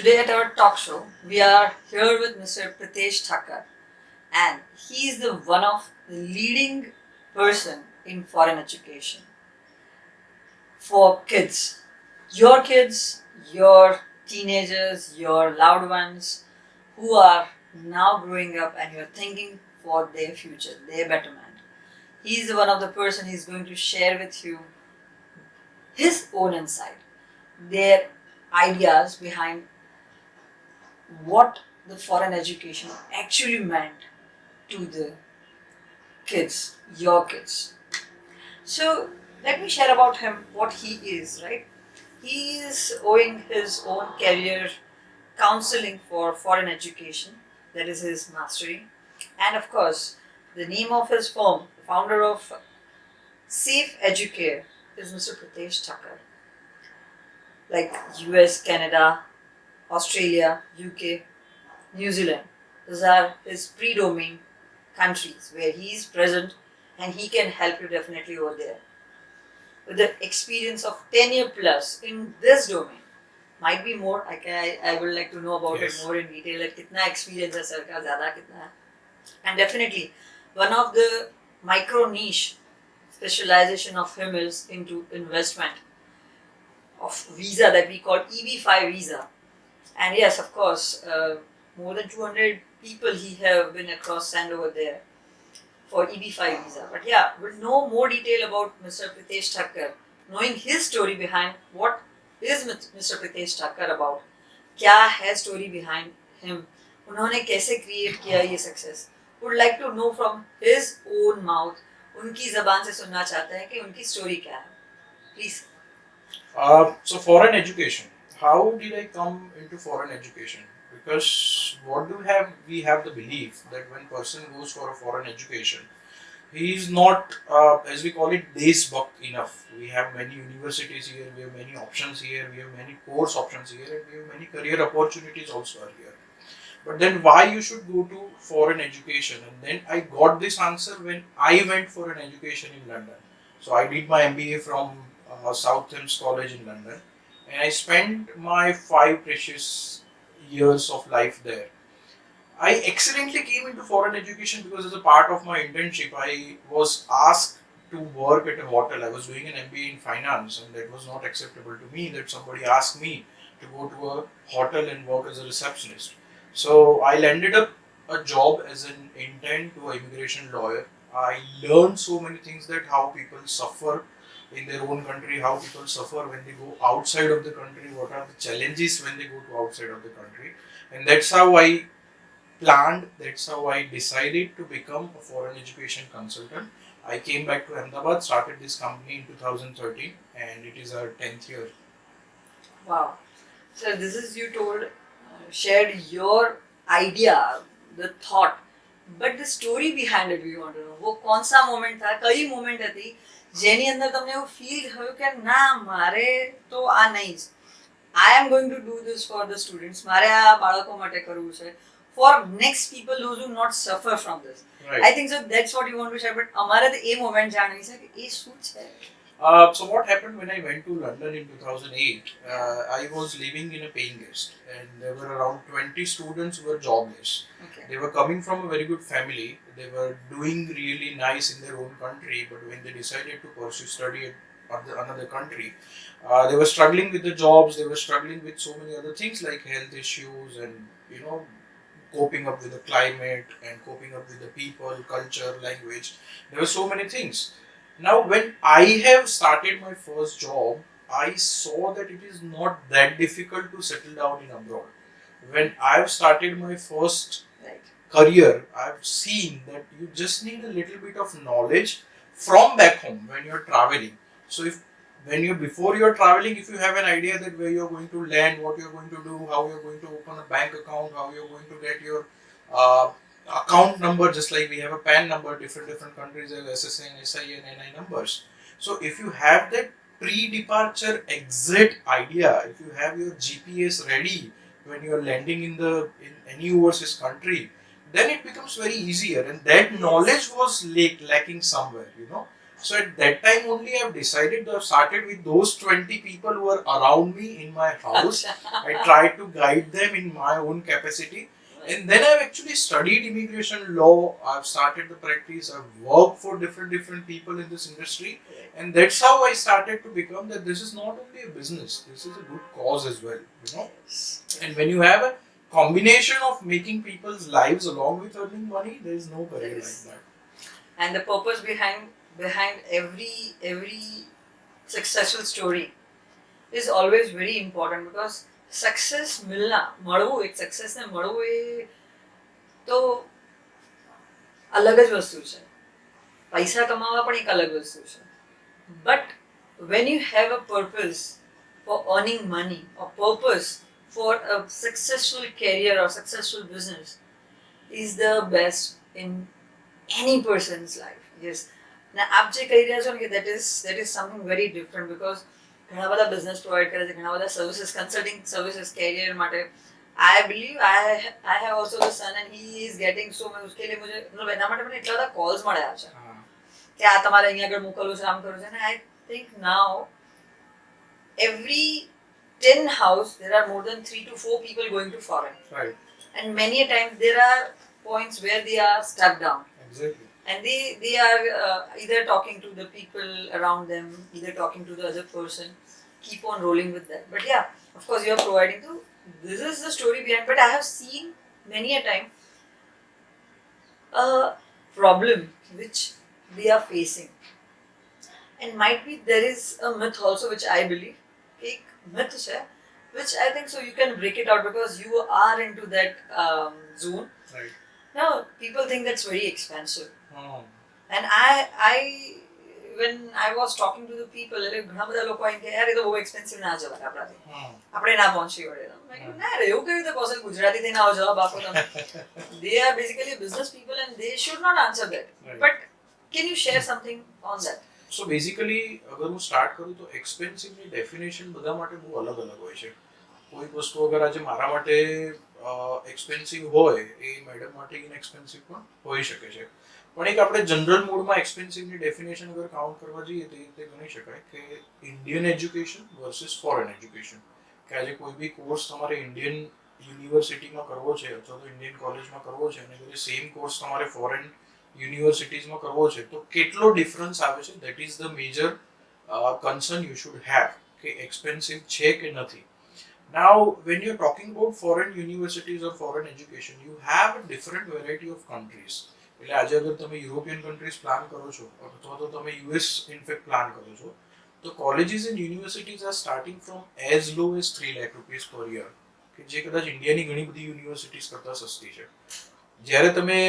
Today at our talk show, we are here with Mr. Pritesh Thakker, and he is the one of the leading person in foreign education for kids, your teenagers, your loved ones who are now growing up and you're thinking for their future, their betterment. He is one of the person he's going to share with you his own insight, their ideas behind what the foreign education actually meant to the kids, your kids. So let me share about him what he is, right? He is owing his own career counseling for foreign education, that is his mastery. And of course, the name of his firm, the founder of Safe Educare, is Mr. Pritesh Thakker. Like US, Canada, Australia, UK, New Zealand. Those are his pre-domain countries where he is present and he can help you definitely over there. With the experience of 10 years plus in this domain, might be more, I would like to know about it more in detail, like kitna experience hai sir ka, zyada kitna hai. And definitely, one of the micro niche specialization of him is into investment of visa that we call EB5 visa. And yes, of course, more than 200 people he have been across sand over there for EB5 visa. But yeah, we'll know more detail about Mr. Pritesh Thakker, knowing his story behind what is Mr. Pritesh Thakker about, क्या है story behind him, उन्होंने कैसे create किया ये success. Would like to know from his own mouth, उनकी ज़बान से सुनना चाहते हैं कि उनकी story क्या है. Please. So foreign education. How did I come into foreign education? Because we have the belief that when person goes for a foreign education, he is not, as we call it, deshbakt enough. We have many universities here, we have many options here, we have many course options here, and we have many career opportunities also are here. But then why you should go to foreign education? And then I got this answer when I went for an education in London. So I did my MBA from South Thames College in London, and I spent my 5 precious years of life there. I accidentally came into foreign education because as a part of my internship, I was asked to work at a hotel. I was doing an MBA in finance, and that was not acceptable to me that somebody asked me to go to a hotel and work as a receptionist. So I landed up a job as an intern to an immigration lawyer. I learned so many things, that how people suffer in their own country, how people suffer when they go outside of the country, what are the challenges when they go to outside of the country. And that's how I that's how I decided to become a foreign education consultant. I came back to Ahmedabad, started this company in 2013, and it is our 10th year. Wow. So this is you told, shared your idea, the thought, but the story behind it we want to know. वो कौन सा moment था, कई moment હતી જેની અંદર તમને એવું feel થયું કે ના મારે તો આ નહીં જ. I am going to do this for the students. મારે આ બાળકો માટે કરવું છે. For next people those who not suffer from this. Right. I think so that's what you want to share. But અમારે તો એ moment જાણવી છે કે એ શું છે. So what happened when I went to London in 2008, I was living in a paying guest, and there were around 20 students who were jobless. Okay. They were coming from a very good family. They were doing really nice in their own country, but when they decided to pursue study at another country, they were struggling with the jobs, they were struggling with so many other things like health issues and, coping up with the climate and coping up with the people, culture, language. There were so many things. Now, when I have started my first job, I saw that it is not that difficult to settle down in abroad. When I have started my first career, I have seen that you just need a little bit of knowledge from back home when you are traveling. So, before you are traveling, if you have an idea that where you are going to land, what you are going to do, how you are going to open a bank account, how you are going to get your account number, just like we have a PAN number, different countries have SSN, SI and NI numbers. So if you have that pre-departure exit idea, if you have your GPS ready when you are landing in any overseas country, then it becomes very easier, and that knowledge was lacking somewhere, So at that time only I've decided to have started with those 20 people who are around me in my house. I tried to guide them in my own capacity. And then I've actually studied immigration law. I've started the practice. I've worked for different people in this industry. And that's how I started to become that this is not only a business, this is a good cause as well, you know. And when you have a combination of making people's lives along with earning money, there is no career like that. And the purpose behind every successful story is always very important, because success મળવું એક success ને મળવું એ તો અલગ જ વસ્તુ છે, પૈસા કમાવા પણ એક અલગ વસ્તુ છે. But when you have a purpose for earning money or purpose for a successful career or successful business is the best in any person's life. Yes. Now, આપ જે કહી રહ્યા છો ને કે that is something very different, because ઘણા બધા business provide કરે છે, ઘણા બધા સર્વિસીસ, કન્સલ્ટિંગ સર્વિસીસ કેરિયર માટે. I believe I have also the son and he is getting so much. उसके लिए मुझे मतलब એના માટે મને એટલા બધા કોલ્સ મળ્યા છે કે આ તમારે અહીંયા આગળ મોકલવું છે, આમ કરવું છે. અને I think now every 10 house there are more than 3 to 4 people going to foreign. Right. And many a times there are points where they are stuck down. Exactly. And they are either talking to the people around them, either talking to the other person, keep on rolling with that. But yeah, of course you are providing to, this is the story behind. But I have seen many a time a problem which they are facing, and might be there is a myth also which I believe, एक myth है, which I think so you can break it out because you are into that zone. Right. Now people think that's very expensive. And I when I was talking to the people, એટલે ઘણા બધા લોકો એમ કે યાર એ તો બહુ expensive ના જવાય આપણાથી, આપણે ના પહોંચી વળે. મેં કીધું ના રે, એવું કેવી રીતે પોસિબલ? ગુજરાતી થઈને આવો જવાબ આપો તમે. They are basically business people and they should not answer that. Right. But can you share something on that? So basically અગર હું સ્ટાર્ટ કરું તો એક્સપેન્સિવની ડેફિનેશન બધા માટે બહુ અલગ અલગ હોય છે. કોઈક વસ્તુ અગર આજે મારા માટે એક્સપેન્સિવ હોય એ મેડમ માટે ઇનએક્સપેન્સિવ પણ હોઈ શકે છે. પણ એક આપણે જનરલ મોડમાં એક્સપેન્સિવની ડેફિનેશન અગર કાઉન્ટ કરવા જઈએ તો એ રીતે ગણી શકાય કે Indian education versus foreign education. કે આજે કોઈ બી કોર્સ તમારે ઇન્ડિયન યુનિવર્સિટીમાં કરવો છે અથવા તો ઇન્ડિયન કોલેજમાં કરવો છે અને જો સેમ કોર્સ તમારે ફોરેન યુનિવર્સિટીઝમાં કરવો છે તો કેટલો ડિફરન્સ આવે છે, that is the major concern you should have કે એક્સપેન્સિવ છે કે નથી. Now, when you're talking about foreign universities or foreign education, you have a different variety of countries. એટલે આજે અગર તમે યુરોપિયન કન્ટ્રીઝ પ્લાન કરો છો અથવા તો તમે યુએસ ઇનફેક્ટ પ્લાન કરો છો તો colleges and universities are starting from as low as 3 lakh rupees per year, કે જે કદાચ ઇન્ડિયાની ઘણી બધી યુનિવર્સિટીઝ કરતાં સસ્તી છે. જ્યારે તમે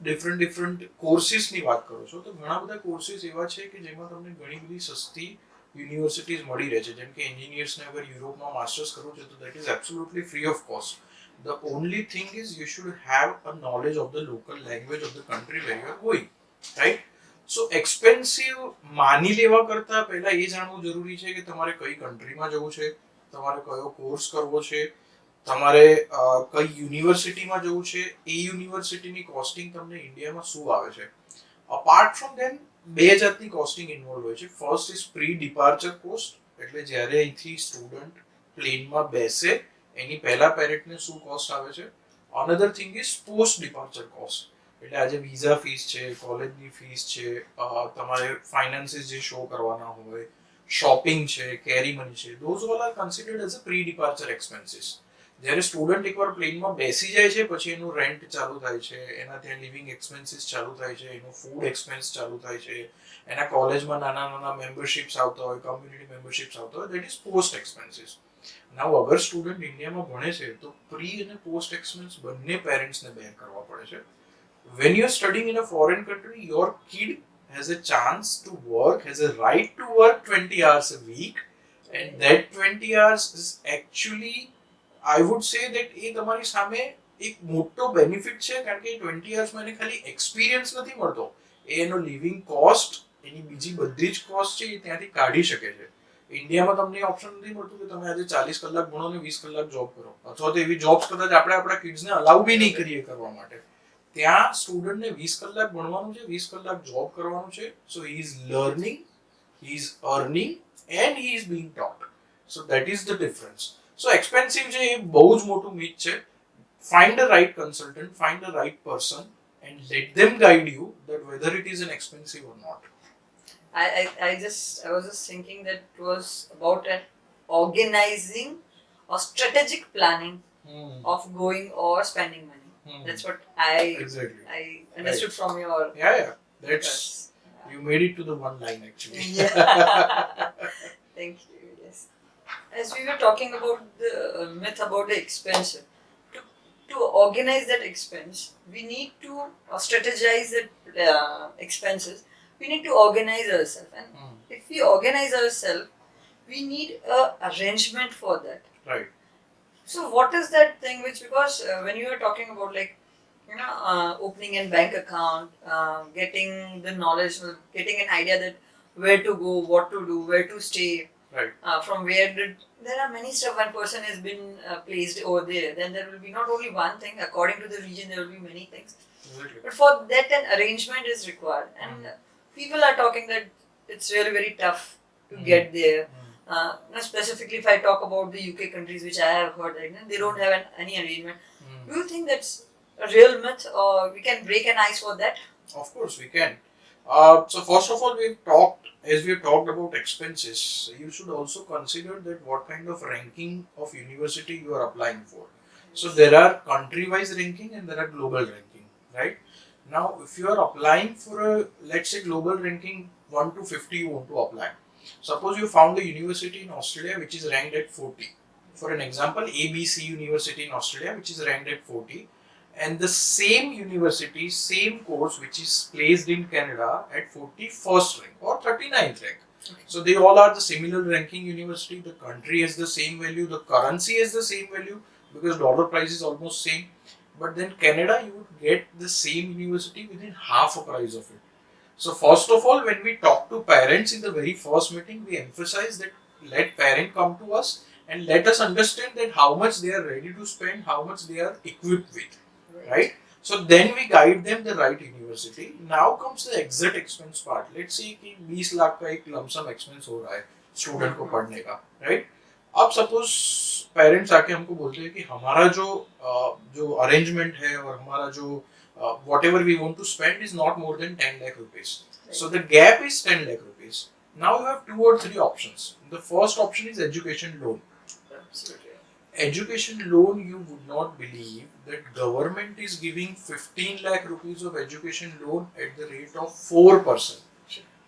ડિફરન્ટ કોર્સિસની વાત કરો છો તો ઘણા બધા કોર્સિસ એવા છે કે જેમાં તમને ઘણી બધી સસ્તી યુનિવર્સિટીઝ મળી રહે છે. જેમ કે એન્જિનિયર્સને અગર યુરોપમાં માસ્ટર્સ કરવું છે તો that is absolutely free of cost. The only thing is you should have a knowledge of the local language of the country where you are going, right? So expensive માની લેવા કરતાં પહેલા એ જાણવું જરૂરી છે કે તમારે કઈ કન્ટ્રીમાં જવું છે, તમારે કયો કોર્સ કરવો છે, તમારે કઈ યુનિવર્સિટીમાં જવું છે, એ યુનિવર્સિટીની કોસ્ટિંગ તમને ઇન્ડિયામાં શું આવે છે. અપાર્ટ ફ્રોમ ધેન બે જાતની કોસ્ટિંગ ઇન્વોલ્વ હોય છે. First is pre departure cost, એટલે જ્યારે અહીંથી સ્ટુડન્ટ પ્લેનમાં બેસે એની પહેલા પેરેન્ટને શું કોસ્ટ આવે છે. Another thing is post departure cost, એટલે આજે વિઝા ફીસ છે, કોલેજની ફીસ છે, તમારે ફાઇનાન્સીસ જે શો કરવાના હોય, શોપિંગ છે, કેરી મની છે, those all are considered as a pre departure expenses. જ્યારે સ્ટુડન્ટ એકવાર પ્લેનમાં બેસી જાય છે પછી એનું રેન્ટ ચાલુ થાય છે, એના ત્યાં લિવિંગ એક્સપેન્સીસ ચાલુ થાય છે, એનું ફૂડ એક્સપેન્સ ચાલુ થાય છે, એના કોલેજમાં નાના નાના મેમ્બરશિપ્સ આવતા હોય, કમ્યુનિટી મેમ્બરશિપ્સ આવતા હોય, દેટ ઇઝ પોસ્ટ એક્સપેન્સીસ. નાઉ અગર સ્ટુડન્ટ ઇન્ડિયામાં ભણે છે તો પ્રી અને પોસ્ટ એક્સપેન્સ બંને પેરેન્ટ્સને બેર કરવા પડે છે. When you are studying in a foreign country, your kid has a chance to work, has a right to work 20 hours a week, and that 20 hours is actually, I would say that એ તમારી સામે એક મોટો benefit છે, કારણ કે 20 hours એને ખાલી experience નથી મળતો, એનો લિવિંગ કોસ્ટ, એની બીજી બધી જ કોસ્ટ છે એ ત્યાંથી કાઢી શકે છે. ઇન્ડિયામાં તમને ઓપ્શન નથી મળતું કે તમે આજે 40 કલાક ભણો ને 20 કલાક જોબ કરો, અથવા તો એવી જોબ્સ કદાચ આપણે આપણા કિડ્સને અલાઉ બી નહીં કરીએ કરવા માટે. ત્યાં સ્ટુડન્ટને 20 કલાક ભણવાનું છે, 20 કલાક જોબ કરવાનું છે. So he is learning, he is earning and he is being taught. So that is the difference. So expensive છે એ બહુ જ મોટું myth છે. Find a right consultant, find a right person and let them guide you that whether it is an expensive or not. I was just thinking that it was about an organizing or strategic planning of going or spending money. That's what I understood from your That's you made it to the one line actually. Thank you. Yes, as we were talking about the myth about the expense, to organize that expense we need to strategize that expenses. We need to organize ourselves, and if we organize ourselves we need a arrangement for that. Right. So what is that thing which, because when you were talking about like opening a bank account, getting the knowledge, getting an idea that where to go, what to do, where to stay, Right. From where there are many stuff. One person has been placed over there, then there will be not only one thing. According to the region there will be many things. Exactly. But for that an arrangement is required, and people are talking that it's really very tough to get there. Specifically if I talk about the UK countries, which I have heard that they don't have any arrangement. Do you think that's a real myth, or we can break an ice for that? Of course we can. So first of all, as we've talked about expenses, you should also consider that what kind of ranking of university you are applying for. So there are country-wise ranking and there are global ranking, right? Now, if you are applying for a, let's say, global ranking 1 to 50 you want to apply. Suppose you found a university in Australia which is ranked at 40. For an example, ABC University in Australia which is ranked at 40. And the same university, same course which is placed in Canada at 41st rank or 39th rank. Okay. So they all are the similar ranking university, the country has the same value, the currency has the same value because dollar price is almost same. But then Canada, you would get the same university within half a price of it. So first of all, when we talk to parents in the very first meeting, we emphasize that let parent come to us and let us understand that how much they are ready to spend, how much they are equipped with. Right? So then we guide them the right university. Now comes the exit expense part. Let's say कि 20 लाख का एक lump sum expense हो रहा है student को पढ़ने का, right? अब सपोज पेरेंट्स आके हमको बोलते हैं कि हमारा जो अरेंजमेंट है और हमारा जो whatever we want to spend is not more than 10 lakh rupees. So the gap is 10 lakh rupees. Now you have 2 or 3 options. The first option is education loan. Absolutely. Education loan, you would not believe that government is giving 15 lakh rupees of education loan at the rate of 4%.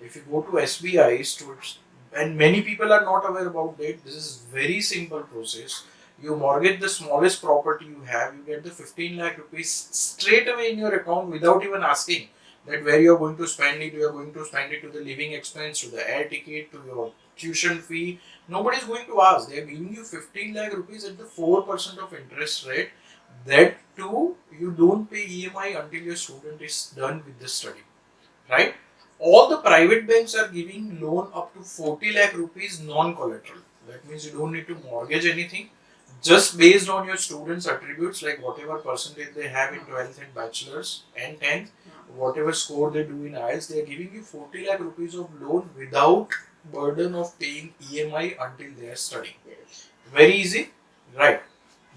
If you go to SBI, and many people are not aware about it, this is very simple process. You mortgage the smallest property you have, you get the 15 lakh rupees straight away in your account without even asking that where you are going to spend it. You are going to spend it to the living expense, to the air ticket, to your tuition fee. Nobody is going to ask. They are giving you 15 lakh rupees at the 4% of interest rate. That too, you don't pay EMI until your student is done with the study, right? All the private banks are giving loan up to 40 lakh rupees non-collateral. That means you don't need to mortgage anything. Just based on your students' attributes, like whatever percentage they have in 12th and bachelor's and 10th, whatever score they do in IELTS, they are giving you 40 lakh rupees of loan without burden of paying EMI until they are studying. Yes. Very easy, right?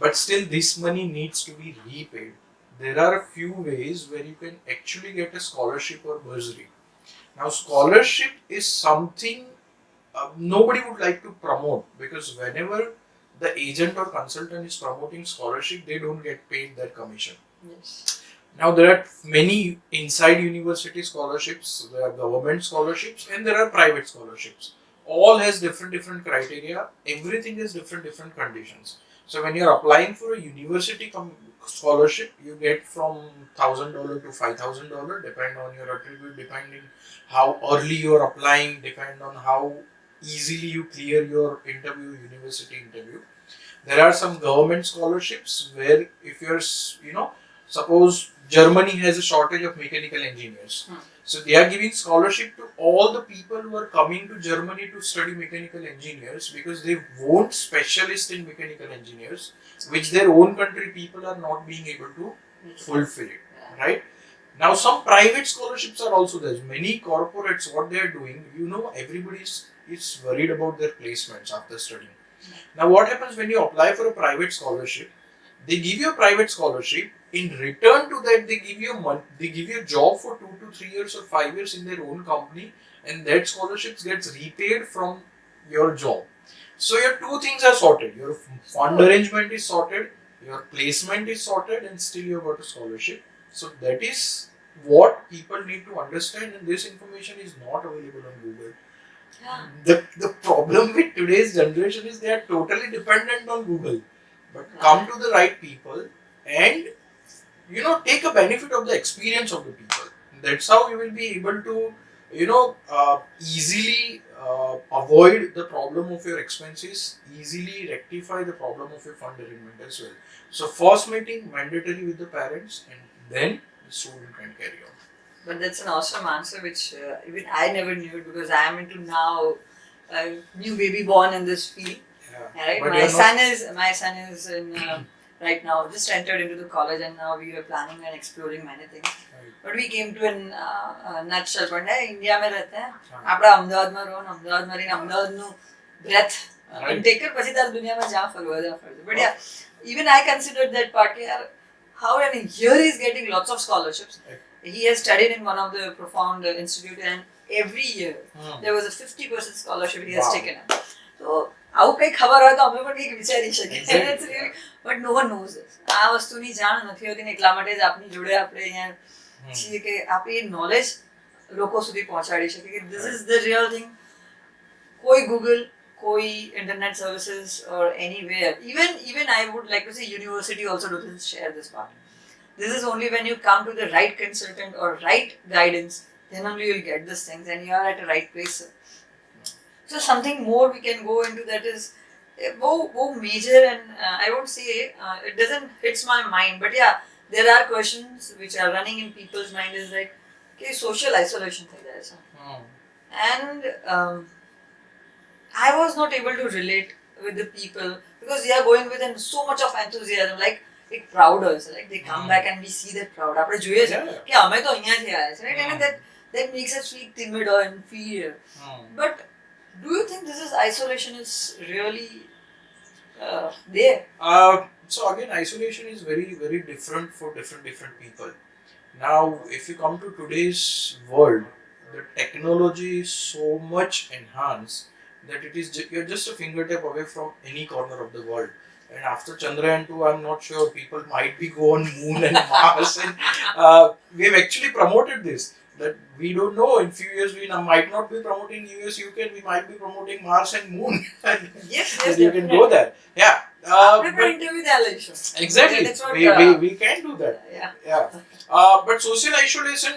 But still, this money needs to be repaid. There are a few ways where you can actually get a scholarship or bursary. Now, scholarship is something nobody would like to promote because whenever the agent or consultant is promoting scholarship, they don't get paid their commission. Yes. Now there are many inside university scholarships, there are government scholarships and there are private scholarships. All has different criteria, everything has different conditions. So when you are applying for a university scholarship, you get from $1,000 to $5,000 depending on your attribute, depending how early you are applying, depending on how easily you clear your university interview. There are some government scholarships where if you're, suppose Germany has a shortage of mechanical engineers. So they are giving scholarship to all the people who are coming to Germany to study mechanical engineers because they want specialists in mechanical engineers, which their own country people are not being able to fulfill it. right? Now, some private scholarships are also there. Many corporates, what they are doing, everybody is worried about their placements after studying. Now, what happens when you apply for a private scholarship? They give you a private scholarship. In return to that, they give you a job for 2 to 3 years or 5 years in their own company, and that scholarship gets repaid from your job. So your two things are sorted. Your fund arrangement is sorted, your placement is sorted, and still you got a scholarship. So that is what people need to understand, and this information is not available on Google. Yeah. The problem with today's generation is they are totally dependent on Google. But come to the right people and take a benefit of the experience of the people. That's how you will be able to easily avoid the problem of your expenses, easily rectify the problem of your fund arrangement as well. So first meeting mandatory with the parents, and then the student can carry on. But that's an awesome answer, which even I never knew it, because I am into now new baby born in this field. Yeah. Right? But My son is in right now just entered into the college, and now we were planning and exploring many things. Right. But we came to a nutshell point. India में रहते हैं, आपड़ा अहमदाबाद में रहो, अहमदाबाद में रही अहमदाबाद नु breath intake कर पसी तार दुनिया में जहाँ फलवा जहाँ फल. But yeah, even I considered that part. यार, how and here he is getting lots of scholarships. He has studied in one of the profound institute, and every year there was a 50% scholarship he has taken up. So આવું કંઈ ખબર હોય તો અમે પણ કંઈક વિચારી શકીએ, but no one knows this. આ વસ્તુની જાણ નથી હોતી ને એટલા માટે જ આપની જોડે આપણે અહીંયા છીએ કે આપણે એ નોલેજ લોકો સુધી પહોંચાડી શકીએ કે this is the real thing. કોઈ ગૂગલ, કોઈ internet services or anywhere, even I would like to say university also doesn't share this part. This is only when you come to the right consultant or right guidance, then only you'll get these things and you are at the right place. So something more we can go into that is more major, and I won't say it doesn't hits my mind, but yeah, there are questions which are running in people's mind is like, okay, social isolation thing there is. And I was not able to relate with the people because they are going with so much of enthusiasm, like proud also, like they come back and we see that proud. આપણે જોઈએ છે કે અમે તો અહીંયાથી આવ્યા છે, right? And that makes us feel timid or inferior. But do you think this is isolation is really there? So again, isolation is very, very different for different people. Now, if you come to today's world, the technology is so much enhanced that you're just a fingertip away from any corner of the world. And after Chandrayaan 2, I'm not sure people might be go on Moon and Mars. And we've actually promoted this. That we don't know, in few years we might not be promoting US, UK, we might be promoting Mars and Moon. Yes, you can go there. Yeah. Exactly. We can do that. Yeah. But social isolation,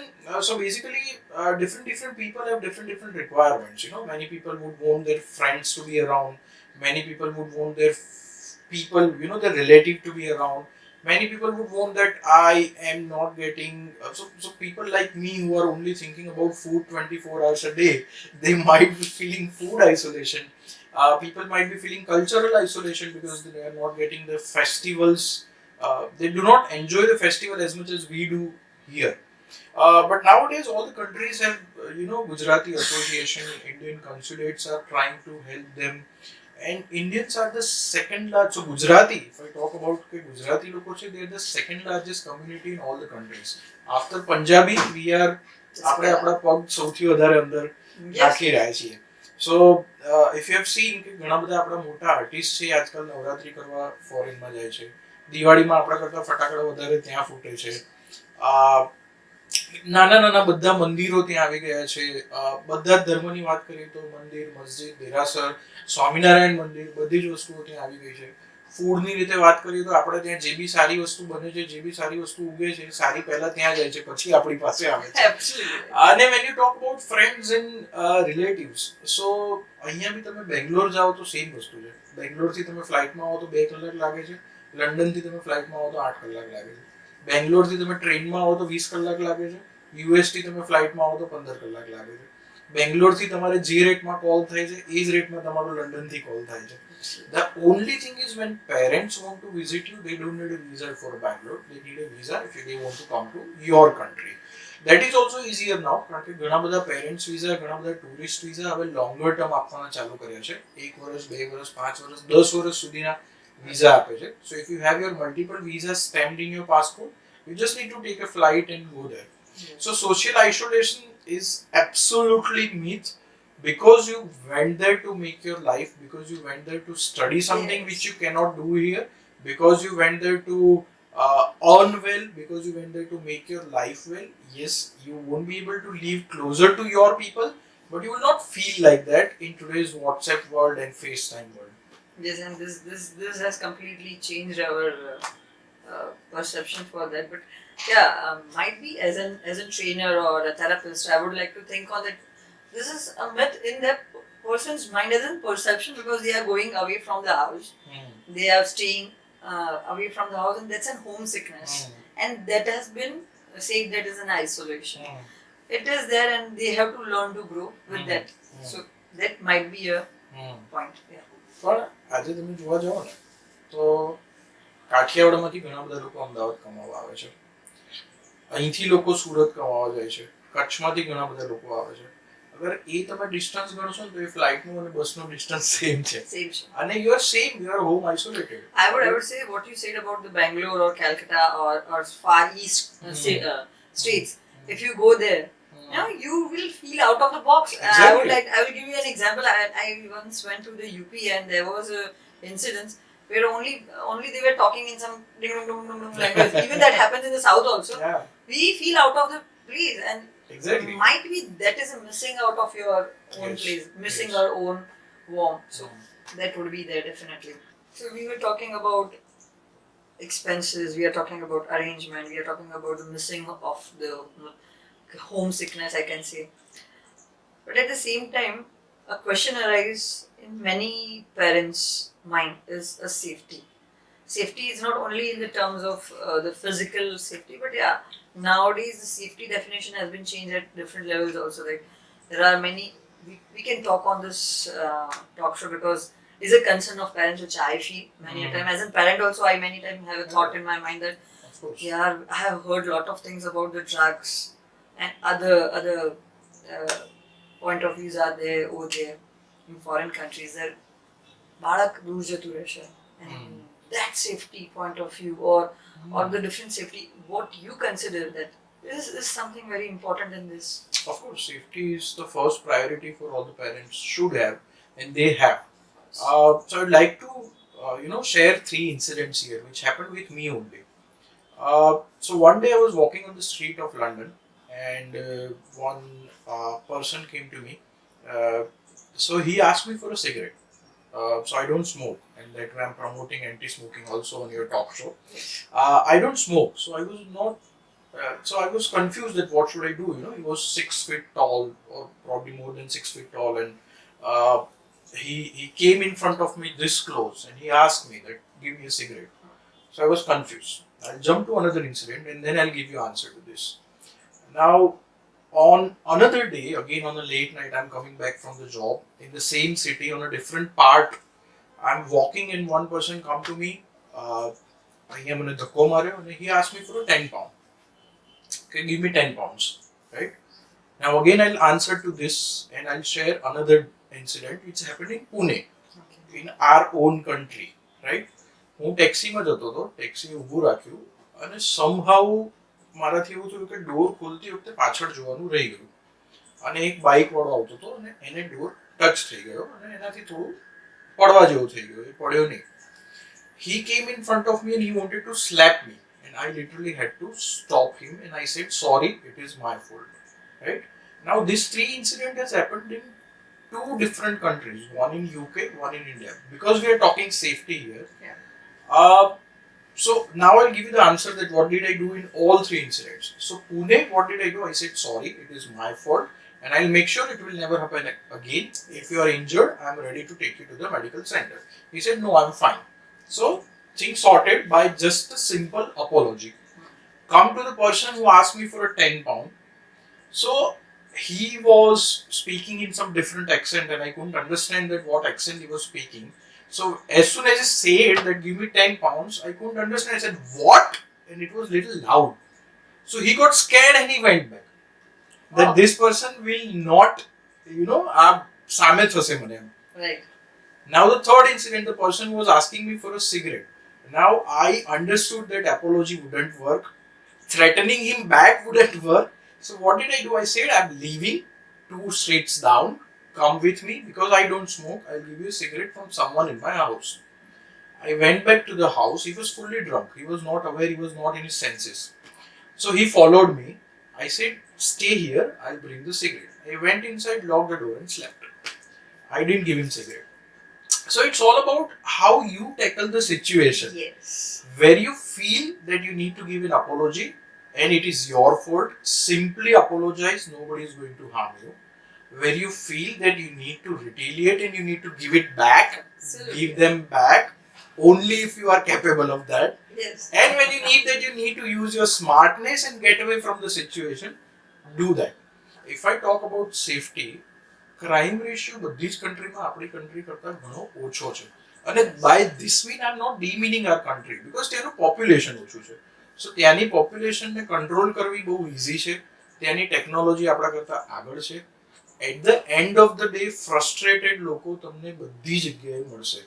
so basically different people have different requirements. Many people would want their friends to be around. Many people would want their people, their relative to be around. Many people would want that I am not getting, so people like me who are only thinking about food 24 hours a day, they might be feeling food isolation. People might be feeling cultural isolation because they are not getting the festivals. They do not enjoy the festival as much as we do here. But nowadays all the countries have, Gujarati Association, Indian consulates are trying to help them. And Indians are the second largest. So Gujarati, if I talk about Gujarati લોકો છે, they are the second largest community in all the countries. After Punjabi, we are આપણે આપણા પગ સૌથી વધારે અંદર નાખી રહ્યા છીએ. So if you have seen કે ઘણા બધા આપણા મોટા આર્ટિસ્ટ છે આજકાલ નવરાત્રી કરવા ફોરેનમાં જાય છે. દિવાળીમાં આપણા કરતા ફટાકડા વધારે ત્યાં ફૂટે છે. નાના બધા મંદિરો ત્યાં આવી ગયા છે. બધા ધર્મની વાત કરીએ તો મંદિર, મસ્જિદ, દેરાસર, સ્વામિનારાયણ મંદિર, બધી જ વસ્તુઓ ત્યાં આવી ગઈ છે. ફૂડની રીતે વાત કરીએ તો આપણે ત્યાં જે બી સારી વસ્તુ બને છે, જે બી સારી વસ્તુ ઉગે છે, સારી પહેલા ત્યાં જાય છે, પછી આપણી પાસે આવે છે. અને when you talk about friends and relatives, so અહીંયા બી તમે બેંગ્લોર જાઓ તો સેમ વસ્તુ છે. બેંગ્લોરથી તમે ફ્લાઇટમાં આવો તો 2 કલાક લાગે છે. લંડનથી તમે ફ્લાઇટમાં આવો તો 8 કલાક લાગે છે. બેંગ્લોરથી તમે ટ્રેનમાં આવો તો 20 કલાક લાગે છે. યુએસથી તમે ફ્લાઇટમાં આવો તો 15 કલાક લાગે છે. બેંગ્લોરથી તમારે જે રેટમાં કોલ થાય છે એ જ રેટમાં તમારો લંડનથી કોલ થાય છે. The only thing is when parents want to visit you, they don't need a visa for Bangalore. They need a visa if they want to come to your country. That is also easier now કારણ કે ઘણા બધા parents visa ઘણા બધા tourist visa હવે longer term આપવાના ચાલુ કર્યા છે 1 વર્ષ 2 વર્ષ 5 વર્ષ 10 વર્ષ સુધીના વિઝા આપે છે so if you have your multiple visas stamped in your passport you just need to take a flight and go there. So social isolation is absolutely myth because you went there to make your life, because you went there to study something which you cannot do here, because you went there to earn well, because you went there to make your life well. Yes, you won't be able to live closer to your people, but you will not feel like that in today's WhatsApp world and FaceTime world. Yes, and this has completely changed our perception for that. But yeah, might be as a trainer or a therapist, I would like to think on that. This is a myth in that person's mind as in perception because they are going away from the house. They are staying away from the house and that's a homesickness. And that has been said that is an isolation. It is there and they have to learn to grow with that. So that might be a point. Yeah. પણ આજે તમે જોવા જાઓ ને તો કાઠિયાવાડમાંથી ઘણા બધા લોકો અમદાવાદ કમાવા આવે છે અહીંથી લોકો સુરત કમાવા જાય છે કચ્છમાંથી ઘણા બધા લોકો આવે છે અગર એ તમે ડિસ્ટન્સ ગણશો ને તો એ ફ્લાઇટનું અને બસનું ડિસ્ટન્સ સેમ છે અને you are home isolated. I would say what you said about the Bangalore or Calcutta or far east states. If you go there, now you will feel out of the box. Exactly. I will give you an example. I once went to the UP and there was a incident where only they were talking in some ding dong dong dong language. Even that happens in the south also. Yeah. We feel out of the place and Exactly. might be that is a missing out of your own place, missing our own warmth. So that would be there definitely. So we were talking about expenses, we are talking about arrangement, we are talking about the missing of the homesickness, I can say. But at the same time, a question arises in many parents' mind is a safety. Safety is not only in the terms of the physical safety, but yeah, nowadays the safety definition has been changed at different levels also. Like there are many, we can talk on this talk show because it's a concern of parents which I feel many a time. As a parent also, I many times have a thought in my mind that yeah, I have heard a lot of things about the drugs and other point of views are there over there in foreign countries that balak dur jatu reshe and that safety point of view or the different safety, what you consider that this is something very important in this. Of course, safety is the first priority for all the parents should have and they have. So I'd like to share 3 incidents here which happened with me only. So one day I was walking on the street of London and one person came to me. So he asked me for a cigarette. So I don't smoke, and that way I'm promoting anti-smoking also on your talk show. I don't smoke, so I was not. So I was confused that what should I do? He was 6 feet tall, or probably more than 6 feet tall, and he came in front of me this close, and he asked me that give me a cigarette. So I was confused. I'll jump to another incident, and then I'll give you answer to this. Now, on another day, again on a late night, I'm coming back from the job in the same city on a different part. I'm walking and one person come to me. He asked me for a 10 pound. Okay, give me 10 pounds. Right? Now again I'll answer to this and I'll share another incident which happened in Pune. In our own country. Right? હું ટેક્સીમાં જતો હતો, taxi ઊભું રાખ્યું અને somehow મારાથી એવું થયું કે ડોર ખોલતી વખતે પાછળ જોવાનું રહી ગયું અને એક બાઇક વાળો આવતો હતો અને એને ડોર ટચ થઈ ગયો અને એનાથી થોડું પડવા જેવું થઈ ગયું, એ પડ્યો નહીં. He came in front of me and he wanted to slap me and I literally had to stop him and I said sorry, it is my fault. Right? Now this 3 incident has happened in 2 different countries, one in UK, one in India, because we are talking safety here. So now I'll give you the answer that what did I do in all 3 incidents. So Pune, what did I do? I said sorry, it is my fault and I'll make sure it will never happen again. If you are injured, I'm ready to take you to the medical center. He said no, I'm fine. So things sorted by just a simple apology. Come to the person who asked me for a 10 pound. So he was speaking in some different accent and I couldn't understand that what accent he was speaking. So as soon as he said that give me 10 pounds, I couldn't understand. I said, what? And it was little loud. So he got scared and he went back. That this person will not, સામે થશે મને એમ. Right. Now the third incident, the person was asking me for a cigarette. Now I understood that apology wouldn't work. Threatening him back wouldn't work. So what did I do? I said, I'm leaving 2 streets down. Come with me because I don't smoke. I'll give you a cigarette from someone in my house. I went back to the house. He was fully drunk. He was not aware. He was not in his senses. So he followed me. I said, stay here. I'll bring the cigarette. I went inside, locked the door and slept. I didn't give him cigarette. So it's all about how you tackle the situation. Yes. Where you feel that you need to give an apology and it is your fault, simply apologize. Nobody is going to harm you. Where you feel that you need to retaliate and you need to give it back, Absolutely. give them back only if you are capable of that. Yes. And when you need that, you need to use your smartness and get away from the situation. Do that. If I talk about safety, crime ratio બધી જ કન્ટ્રીમાં આપણી country કરતાં ઘણો ઓછો છે. અને by this mean I'm not demeaning our country because ત્યાંનું પોપ્યુલેશન ઓછું છે. સો ત્યાંની પોપ્યુલેશનને કંટ્રોલ કરવી બહુ ઇઝી છે. ત્યાંની ટેકનોલોજી આપણા કરતાં આગળ છે. At the end of the day frustrated લોકો તમને બધી જગ્યાએ મળશે.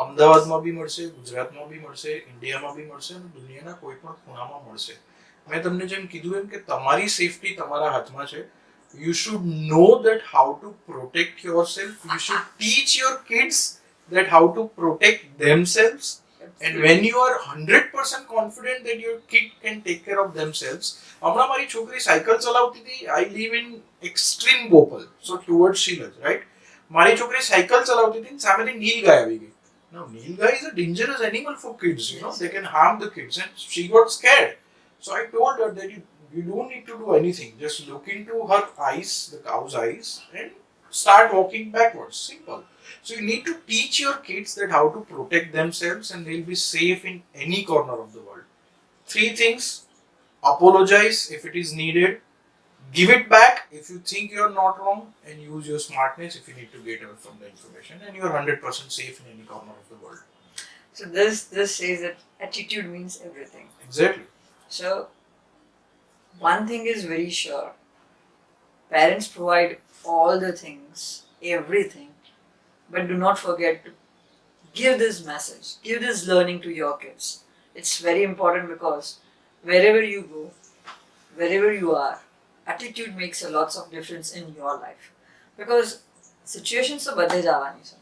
અમદાવાદમાં બી મળશે, ગુજરાતમાં બી મળશે, ઇન્ડિયામાં બી મળશે અને દુનિયાના કોઈ પણ ખૂણામાં મળશે. મેં તમને જેમ કીધું એમ કે તમારી સેફટી તમારા હાથમાં છે. You should know that how to protect yourself. You should teach your kids that how to protect themselves. And when you are 100% confident that your kid can take care of themselves. હમણાં મારી છોકરી cycle ચલાવતી હતી. I live in extreme Bhopal, so towards Shilaj, right? મારી છોકરી cycle ચલાવતી હતી ને સામેથી નીલગાય આવી ગઈ. Now નીલગાય is a dangerous animal for kids, they can harm the kids and she got scared. So I told her that you don't need to do anything. Just look into her eyes, the cow's eyes, and start walking backwards. Simple. So you need to teach your kids that how to protect themselves and they'll be safe in any corner of the world. 3 things. Apologize if it is needed. Give it back if you think you're not wrong, and use your smartness if you need to get away from the information, and you're 100% safe in any corner of the world. So this says that attitude means everything. Exactly. So one thing is very sure. Parents provide all the things, everything, but do not forget to give this message, give this learning to your kids. It's very important because wherever you go, wherever you are, attitude makes a lots of difference in your life. Because situations are badhe javani છે.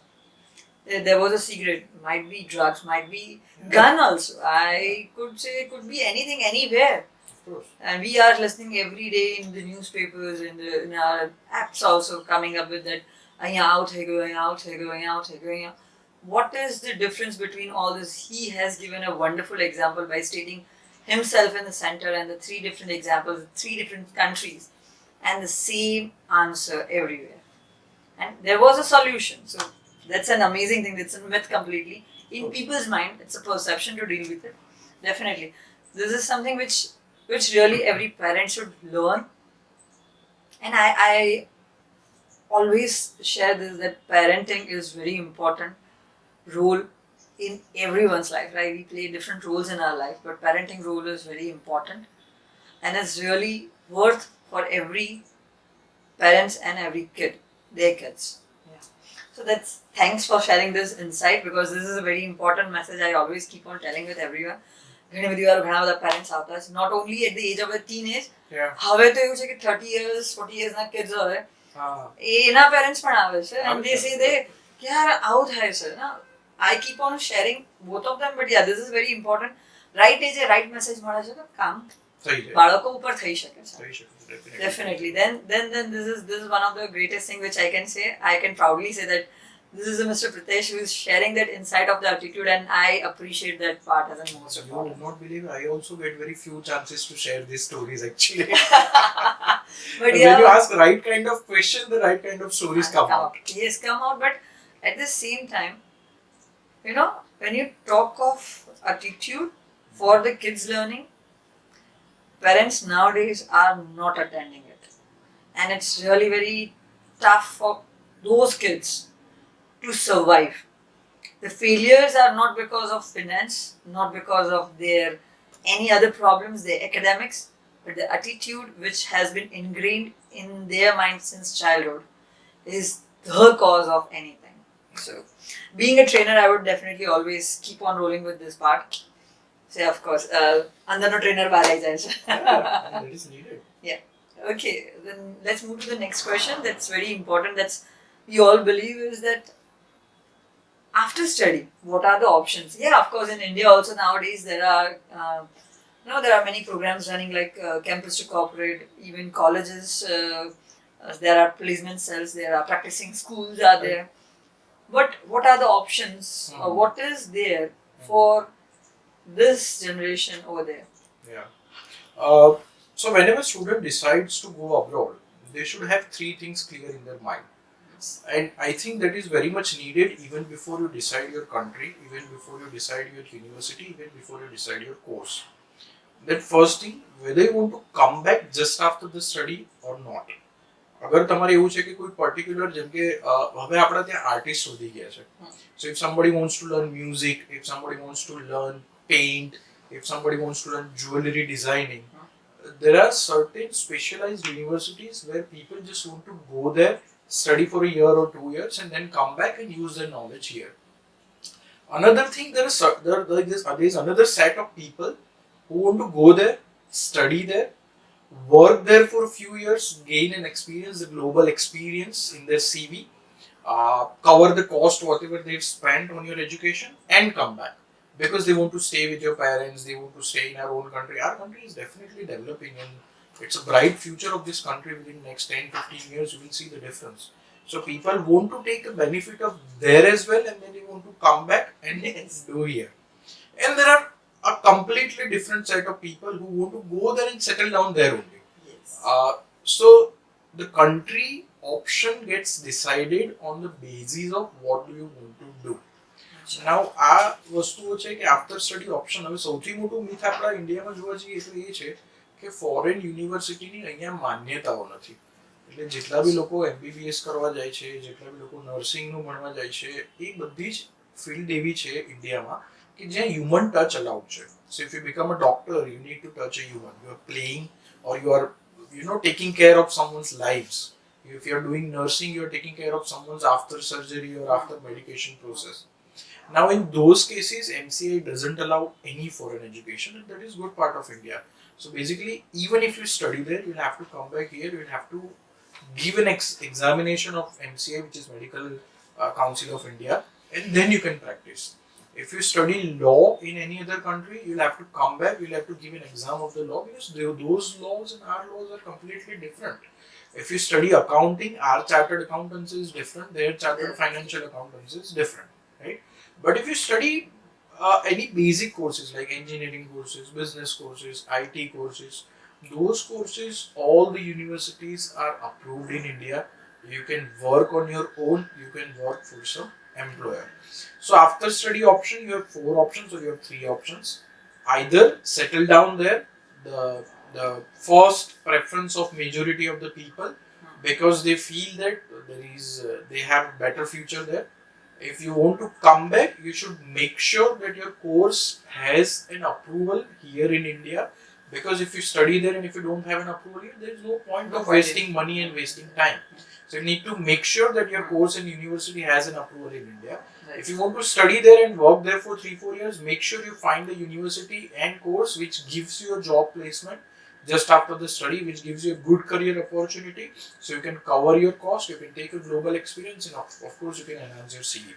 There was a cigarette, might be drugs, might be gun also. I could say it could be anything, anywhere. Of course. And we are listening every day in the newspapers, in our apps also coming up with that. Out hai go, out hai go, out hai go. What is the difference between all this? He has given a wonderful example by stating himself in the center and the 3 different examples, 3 different countries, and the same answer everywhere. And there was a solution. So that's an amazing thing. It's a myth completely. In people's mind, it's a perception to deal with it. Definitely. This is something which really every parent should learn. And I always share this, that parenting is very important role in everyone's life, right? We play different roles in our life, but parenting role is very important and it's really worth for every parents and every kid, their kids. Yeah. So that's, thanks for sharing this insight, because this is a very important message I always keep on telling with everyone. ઘણી બધી વાર ઘણા બધા parents આવતા છે, not only at the age of a teenage. હવે તો એવું છે કે 30 years 40 years ના કિડ્સ હોય, એના પેરેન્ટ્સ પણ આવે છે and they say they કે યાર આવું થાય છે ના. I keep on sharing both of them, but yeah, this is very important. Right એજે રાઈટ મેસેજ મળે છે તો કામ બાળકો ઉપર થઈ શકે છે. Definitely. Then this is one of the greatest thing which I can say. I can proudly say that this is a Mr. Pritesh who is sharing that insight of the attitude, and I appreciate that part as a most You important. would not believe, I also get very few chances to share these stories actually. But when you ask the right kind of question, the right kind of stories come out. Yes, come out. But at the same time, when you talk of attitude for the kids learning, parents nowadays are not attending it. And it's really very tough for those kids to survive. The failures are not because of finance, not because of their any other problems, their academics, but the attitude which has been ingrained in their mind since childhood is the cause of anything. So, being a trainer, I would definitely always keep on rolling with this part. So, of course, under no trainer bar hai jaye. that is needed. Okay, then let's move to the next question. That's very important. That's we all believe is that after study, what are the options? Yeah, of course, in India also nowadays there are there are many programs running like campus to corporate, even colleges. There are placement cells. There are practicing schools are there. But what are the options? What is there for this generation over there? Yeah. So whenever a student decides to go abroad, they should have three things clear in their mind. And I think that is very much needed even before you decide your country, even before you decide your university, even before you decide your course. That first thing, whether you want to come back just after the study or not. અગર તમારે એવું છે કે કોઈ particular જેમ કે હવે આપણા ત્યાં આર્ટિસ્ટ વધી ગયા છે. So if somebody wants to learn music, if somebody wants to learn paint, if somebody wants to learn jewelry designing, there are certain specialized universities where people just want to go there, study for a year or 2 years and then come back and use their knowledge here. Another thing, there is another set of people who want to go there, study there, work there for a few years, gain an experience, the global experience in their CV, cover the cost whatever they've spent on your education and come back. Because they want to stay with your parents, they want to stay in our own country. Our country is definitely developing and it's a bright future of this country. Within the next 10-15 years, you will see the difference. So people want to take a benefit of there as well and then they want to come back and do here. And there are a completely different set of people who want to go there and settle down there only. Yes. So the country option gets decided on the basis of what do you want to do. Now આ વસ્તુઓ છે કે after study option હવે સૌથી મોટું myth આપણા ઇન્ડિયામાં જોવા જઈએ તો એ છે કે ફોરેન યુનિવર્સિટીની અહીંયા માન્યતાઓ નથી. એટલે જેટલા બી લોકો MBBS કરવા જાય છે, જેટલા બી લોકો નર્સિંગનું ભણવા જાય છે, એ બધી જ ફિલ્ડ એવી છે ઇન્ડિયામાં કે જ્યાં હ્યુમન ટચ અલાઉડ છે. So if you become a doctor, you need to touch a human. You are playing or you are taking care of someone's lives. If you are doing nursing, you are taking care of someone's after surgery or after medication process. Now in those cases, MCA doesn't allow any foreign education and that is good part of India. So basically, even if you study there, you'll have to come back here, you'll have to give an examination of MCA, which is Medical Council of India, and then you can practice. If you study law in any other country, you'll have to come back, you'll have to give an exam of the law because those laws and our laws are completely different. If you study accounting, our chartered accountancy is different, their chartered financial accountancy is different, right? But if you study any basic courses like engineering courses, business courses, IT courses, those courses, all the universities are approved in India. You can work on your own, you can work for some employer. So after study option, you have 4 options or you have 3 options. Either settle down there, the first preference of majority of the people because they feel that they have better future there. If you want to come back, you should make sure that your course has an approval here in India because if you study there and if you don't have an approval here, there is no point of wasting money and wasting time. So you need to make sure that your course in university has an approval in India. Right. If you want to study there and work there for 3-4 years, make sure you find the university and course which gives you a job placement just after the study, which gives you a good career opportunity. So you can cover your cost, you can take a global experience and of course you can enhance your CV.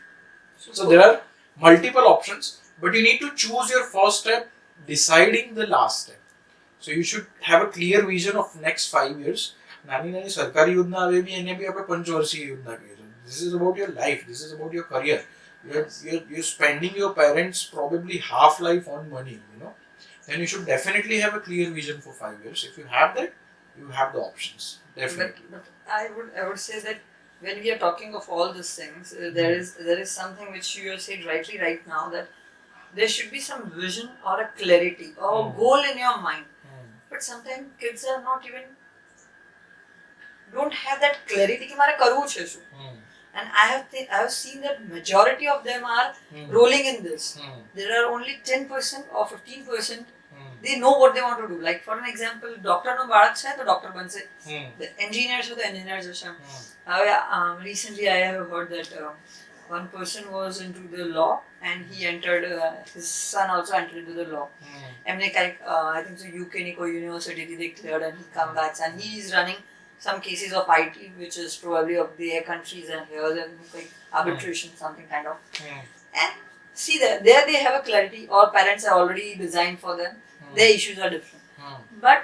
So there are multiple options, but you need to choose your first step, deciding the last step. So you should have a clear vision of next 5 years. નાની નાની સરકારી યોજના આવે બી એને બી આપણે પંચવર્ષીય યોજના કહીએ છીએ. This is about your life, this is about your career. You're spending your parents probably half life on money, then you should definitely have a clear vision for 5 years. If you have that, you have the options, definitely. But I would say that when we are talking of all these things, there is something which you have said rightly right now, that there should be some vision or a clarity or a goal in your mind. But sometimes kids are not even don't have that clarity कि मारे करવું છે શું. And I have seen that majority of them are rolling in this. There are only 10% or 15%. They know what they want to do. Like for an example, doctor no baળક છે તો doctor બનશે. The engineers છે તો engineers હશે. Recently I have heard that one person was into the law and he entered, his son also entered into the law. એમને કંઈક I think so UK ની કોઈ university they cleared and he come back and he is running some cases of IT which is probably of their countries and here and like arbitration something kind of. And see that there they have a clarity or parents are already designed for them. Their issues are different. But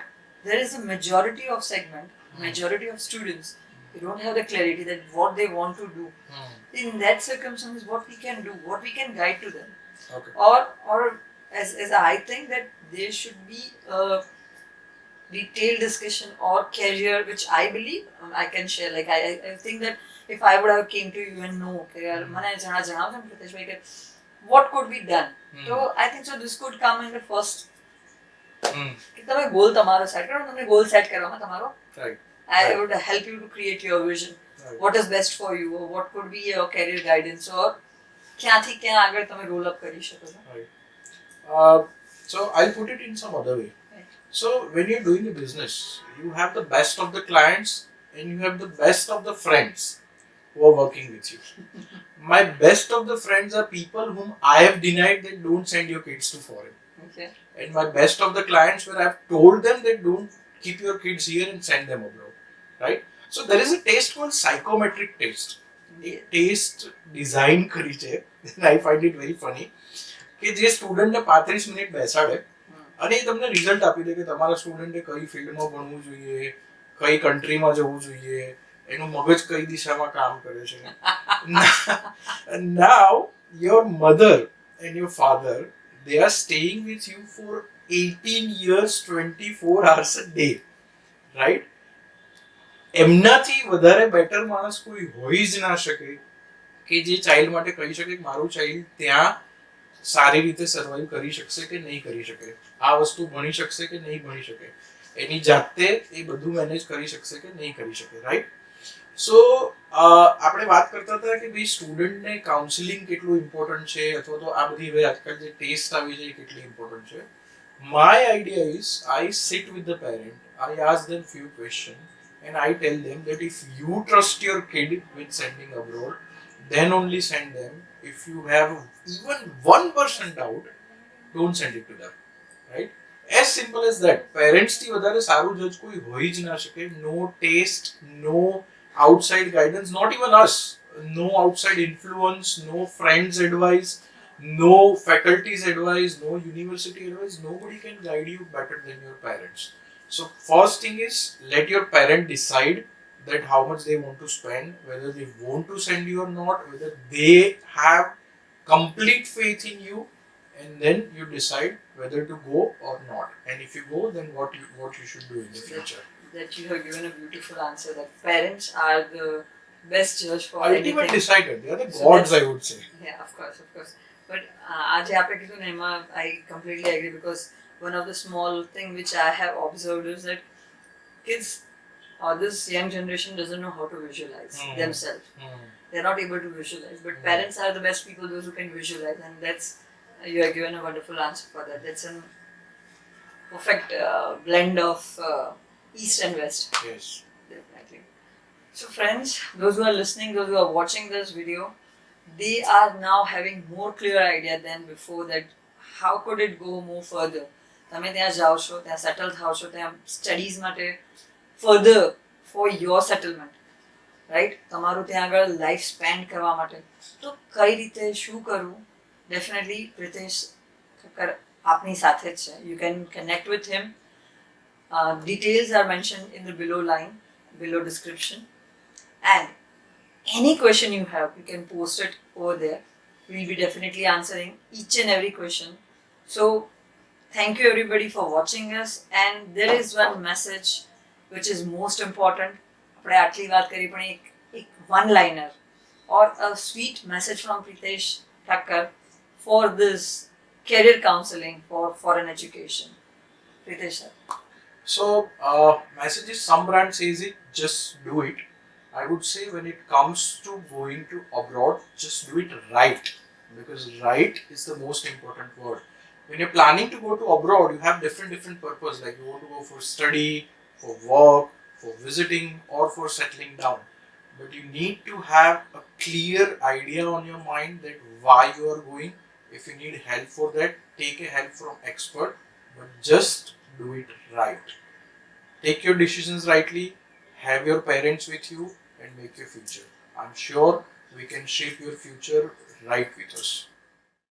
there is a majority of segment, majority of students, they don't have the clarity that what they want to do. In that circumstance, what we can do, what we can guide to them. Okay. Or as I think that there should be a detailed discussion or career, which I believe I can share. Like I think that if I would have came to you and know, okay, મને જણાવજો ને પ્રિતેશભાઈ કે what could be done. So I think so this could come in the first. કે તમે goal તમારો set કરો, તમને goal set કરવામાં તમારો. Right. I would help you to create your vision. Right. What is best for you, or what could be your career guidance, or ક્યાંથી ક્યાં આગળ તમે roll up કરી શકો છો. Right. So I'll put it in some other way. Right. So when you're doing a business, you have the best of the clients and you have the best of the friends who are working with you. My best of the friends are people whom I have denied that don't send your kids to foreign. Okay. And my best of the clients where I've told them that don't keep your kids here and send them abroad. Right? So there is a test called psychometric test. A test design કરી છે and I find it very funny કે જે સ્ટુડન્ટને 35 minute બેસાડે અને એ તમને result આપી દે કે તમારા સ્ટુડન્ટે કઈ ફિલ્ડમાં ભણવું જોઈએ, કઈ કન્ટ્રીમાં જવું જોઈએ, એનું મગજ કઈ દિશામાં કામ કરે છે. Now your mother and your father, they are staying with you for 18 years 24 hours a day, right? એમનાથી વધારે બેટર માણસ કોઈ હોઈ જ ના શકે કે જે ચાઇલ્ડ માટે કહી શકે કે મારું ચાઇલ્ડ ત્યાં સારી રીતે સર્વાઈવ કરી શકશે કે નહીં કરી શકે, આ વસ્તુ ભણી શકશે કે નહીં ભણી શકે, એની જાતે એ બધું મેનેજ કરી શકશે કે નહીં કરી શકે. રાઈટ? સો આપણે વાત કરતા હતા કે ભાઈ સ્ટુડન્ટને કાઉન્સિલિંગ કેટલું ઇમ્પોર્ટન્ટ છે અથવા તો આ બધી હવે આજકાલ જે ટેસ્ટ આવી છે એ કેટલી ઇમ્પોર્ટન્ટ છે. My idea is I sit with the parent, I ask them few question and I tell them that if you trust your kid with sending abroad, then only send them. If you have even 1% doubt, don't send it to them. Right? As simple as that. Parents થી વધારે સારું જજ કોઈ હોઈ જ ના શકે. No taste, no outside guidance, not even us. No outside influence, no friends advice, no faculty's advice, no university advice. Nobody can guide you better than your parents. So first thing is, let your parent decide that how much they want to spend, whether they want to send you or not, whether they have complete faith in you, and then you decide whether to go or not. And if you go, then what you should do in the future. That you have given a beautiful answer, that parents are the best judge for ultimate anything. Decider. They are the gods, I would say. Yeah, of course. But આજે આપણે કીધું ને એમાં I completely agree, because one of the small thing which I have observed is that kids or this young generation doesn't know how to visualize themselves. They're not able to visualize. But parents are the best people, those who can visualize, and that's you are given a wonderful answer for that. That's a perfect blend of East and West. Yes. Definitely. So friends, those who are listening, those who are watching this video, they are now having more clear idea than before that how could it go more further. તમે ત્યાં જાઓ છો, ત્યાં settle થાઓ છો, ત્યાં studies માટે further for your settlement, right? તમારું ત્યાં આગળ લાઈફ સ્પેન્ડ કરવા માટે તો કઈ રીતે શું કરવું? ડેફિનેટલી પ્રિતેશ ઠક્કર આપની સાથે જ છે. You can connect with him. Details are mentioned in the below line, below description. And any question you have, you can post it over there. We'll be definitely answering each and every question. So thank you everybody for watching us. And there is one message which is most important. આપણે આટલી વાત કરી પણ એક one liner or a sweet message from Pritesh Thakker for this career counseling for foreign education. Pritesh sir. So message is, some brand says it, just do it. I would say when it comes to going to abroad, just do it right, because right is the most important word. When you're planning to go to abroad, you have different purpose, like you want to go for study, for work, for visiting, or for settling down. But you need to have a clear idea on your mind that why you are going. If you need help for that, take a help from expert, but just do it right. Take your decisions rightly, have your parents with you, and make your future. I'm sure we can shape your future right with us.